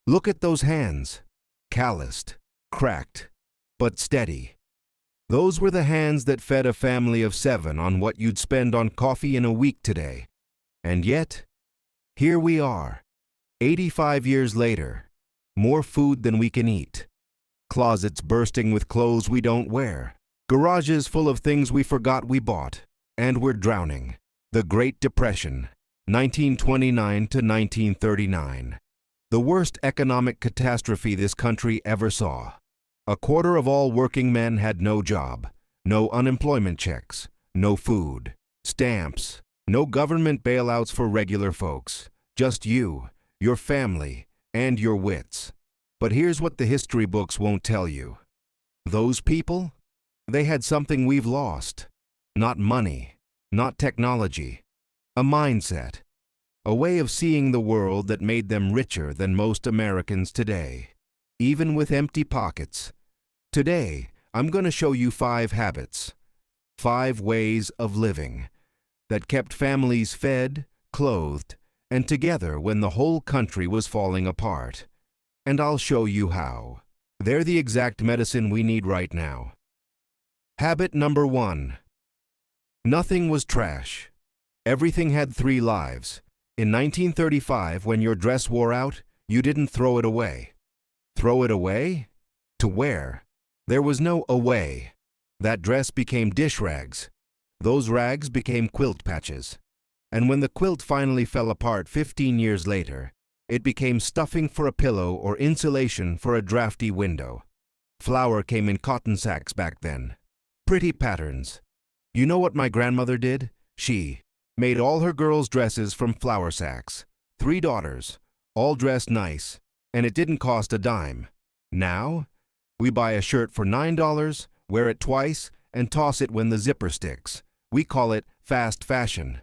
Look at those hands. Calloused, cracked, but steady. Those were the hands that fed a family of 7 on what you'd spend on coffee in a week today. And yet, here we are, 85 years later, more food than we can eat. Closets bursting with clothes we don't wear. Garages full of things we forgot we bought. And we're drowning. The Great Depression, 1929 to 1939. The worst economic catastrophe this country ever saw. A quarter of all working men had no job, no unemployment checks, no food, stamps, no government bailouts for regular folks, just you, your family, and your wits. But here's what the history books won't tell you. Those people? They had something we've lost. Not money, not technology. A mindset. A way of seeing the world that made them richer than most Americans today, even with empty pockets. Today, I'm going to show you 5 habits, 5 ways of living that kept families fed, clothed, and together when the whole country was falling apart. And I'll show you how. They're the exact medicine we need right now. Habit number 1. Nothing was trash. Everything had 3 lives. In 1935, when your dress wore out, you didn't throw it away. Throw it away? To wear. There was no away. That dress became dish rags. Those rags became quilt patches. And when the quilt finally fell apart 15 years later, it became stuffing for a pillow or insulation for a drafty window. Flour came in cotton sacks back then. Pretty patterns. You know what my grandmother did? She made all her girls' dresses from flour sacks. 3 daughters, all dressed nice, and it didn't cost a dime. Now, we buy a shirt for $9, wear it twice, and toss it when the zipper sticks. We call it fast fashion.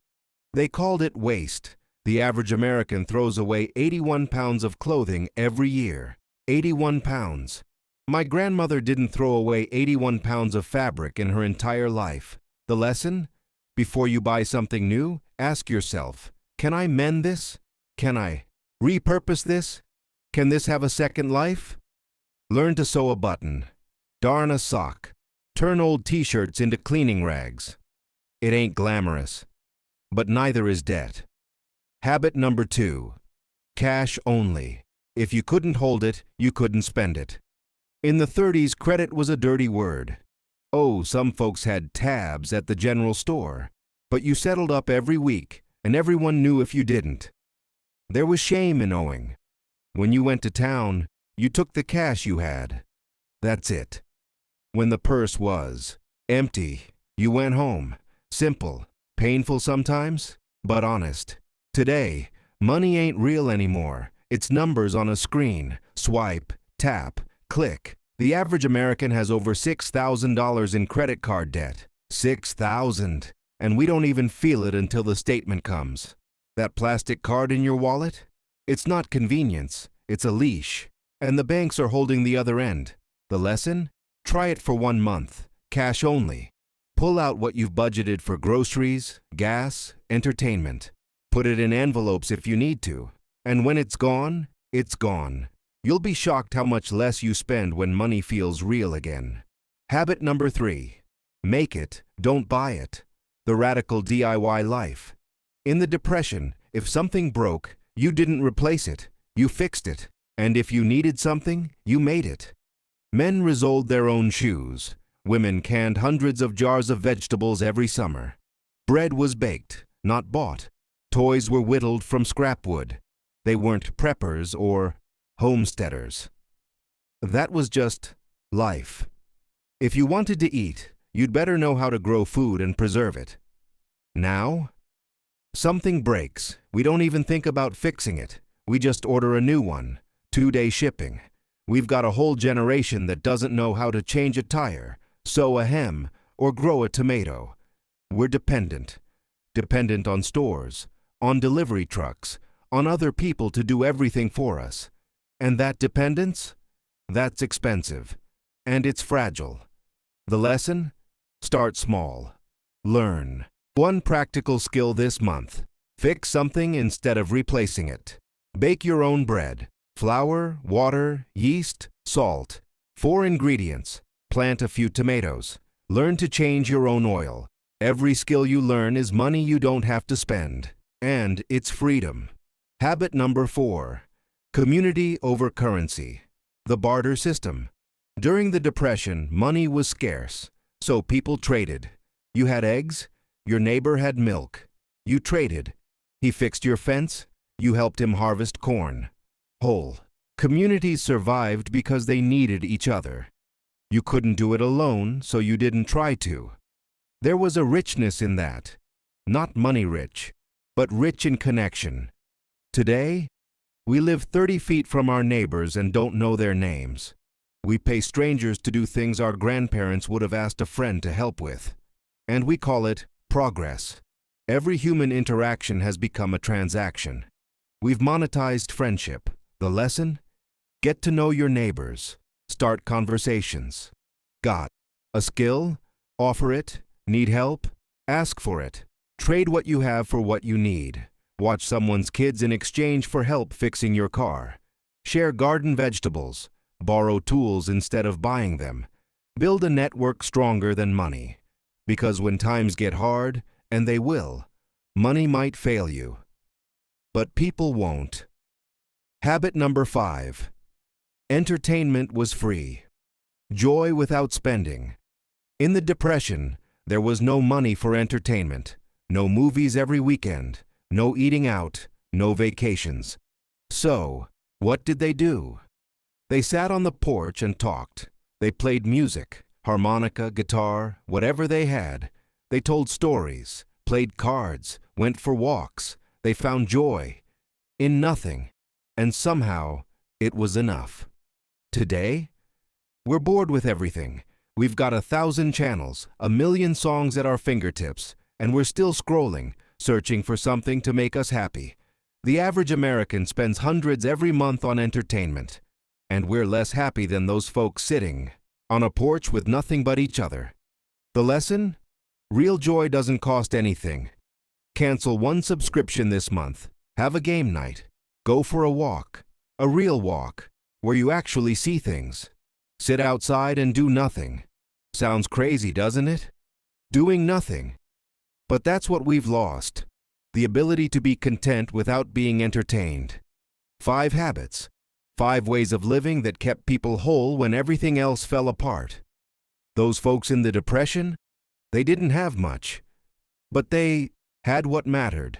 They called it waste. The average American throws away 81 pounds of clothing every year. 81 pounds. My grandmother didn't throw away 81 pounds of fabric in her entire life. The lesson? Before you buy something new, ask yourself, can I mend this? Can I repurpose this? Can this have a second life? Learn to sew a button, darn a sock, turn old t-shirts into cleaning rags. It ain't glamorous, but neither is debt. Habit number 2. Cash only. If you couldn't hold it, you couldn't spend it. In the 30s, credit was a dirty word. Oh, some folks had tabs at the general store, but you settled up every week, and everyone knew if you didn't. There was shame in owing. When you went to town, you took the cash you had. That's it. When the purse was empty, you went home. Simple, painful sometimes, but honest. Today, money ain't real anymore. It's numbers on a screen. Swipe, tap, click. The average American has over $6,000 in credit card debt. $6,000. And we don't even feel it until the statement comes. That plastic card in your wallet? It's not convenience. It's a leash. And the banks are holding the other end. The lesson? Try it for 1 month. Cash only. Pull out what you've budgeted for groceries, gas, entertainment. Put it in envelopes if you need to. And when it's gone, it's gone. You'll be shocked how much less you spend when money feels real again. Habit number 3. Make it, don't buy it. The radical DIY life. In the Depression, if something broke, you didn't replace it. You fixed it. And if you needed something, you made it. Men resoled their own shoes. Women canned hundreds of jars of vegetables every summer. Bread was baked, not bought. Toys were whittled from scrap wood. They weren't preppers or homesteaders. That was just life. If you wanted to eat, you'd better know how to grow food and preserve it. Now, something breaks. We don't even think about fixing it. We just order a new one. 2-day shipping. We've got a whole generation that doesn't know how to change a tire, sew a hem, or grow a tomato. We're dependent. Dependent on stores, on delivery trucks, on other people to do everything for us. And that dependence? That's expensive. And it's fragile. The lesson? Start small. Learn. 1 practical skill this month. Fix something instead of replacing it. Bake your own bread. Flour, water, yeast, salt. 4 ingredients. Plant a few tomatoes. Learn to change your own oil. Every skill you learn is money you don't have to spend. And it's freedom. Habit number 4. Community over currency. The barter system. During the Depression, money was scarce, so people traded. You had eggs, your neighbor had milk. You traded. He fixed your fence, you helped him harvest corn. Whole. Communities survived because they needed each other. You couldn't do it alone, so you didn't try to. There was a richness in that. Not money rich, but rich in connection. Today, we live 30 feet from our neighbors and don't know their names. We pay strangers to do things our grandparents would have asked a friend to help with. And we call it progress. Every human interaction has become a transaction. We've monetized friendship. The lesson? Get to know your neighbors. Start conversations. Got a skill? Offer it. Need help? Ask for it. Trade what you have for what you need. Watch someone's kids in exchange for help fixing your car. Share garden vegetables. Borrow tools instead of buying them. Build a network stronger than money. Because when times get hard, and they will, money might fail you. But people won't. Habit number 5. Entertainment was free. Joy without spending. In the Depression, there was no money for entertainment. No movies every weekend. No eating out. No vacations. So, what did they do? They sat on the porch and talked. They played music, harmonica, guitar, whatever they had. They told stories, played cards, went for walks. They found joy in nothing, and somehow it was enough. Today, we're bored with everything. We've got 1,000 channels, 1,000,000 songs at our fingertips, and we're still scrolling, searching for something to make us happy. The average American spends hundreds every month on entertainment. And we're less happy than those folks sitting on a porch with nothing but each other. The lesson? Real joy doesn't cost anything. Cancel 1 subscription this month. Have a game night. Go for a walk. A real walk, where you actually see things. Sit outside and do nothing. Sounds crazy, doesn't it? Doing nothing. But that's what we've lost. The ability to be content without being entertained. 5 habits. 5 ways of living that kept people whole when everything else fell apart. Those folks in the Depression, they didn't have much, but they had what mattered.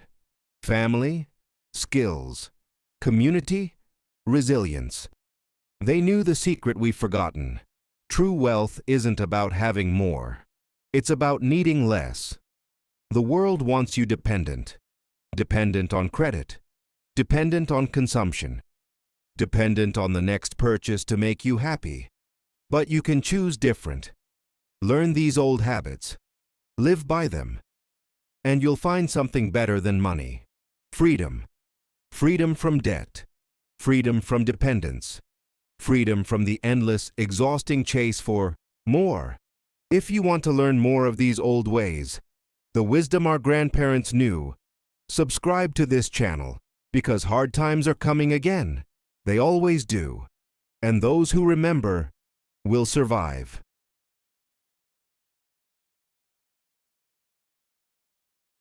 Family, skills, community, resilience. They knew the secret we've forgotten. True wealth isn't about having more. It's about needing less. The world wants you dependent. Dependent on credit. Dependent on consumption. Dependent on the next purchase to make you happy. But you can choose different. Learn these old habits. Live by them. And you'll find something better than money. Freedom. Freedom from debt. Freedom from dependence. Freedom from the endless, exhausting chase for more. If you want to learn more of these old ways, the wisdom our grandparents knew, subscribe to this channel, because hard times are coming again. They always do. And those who remember will survive.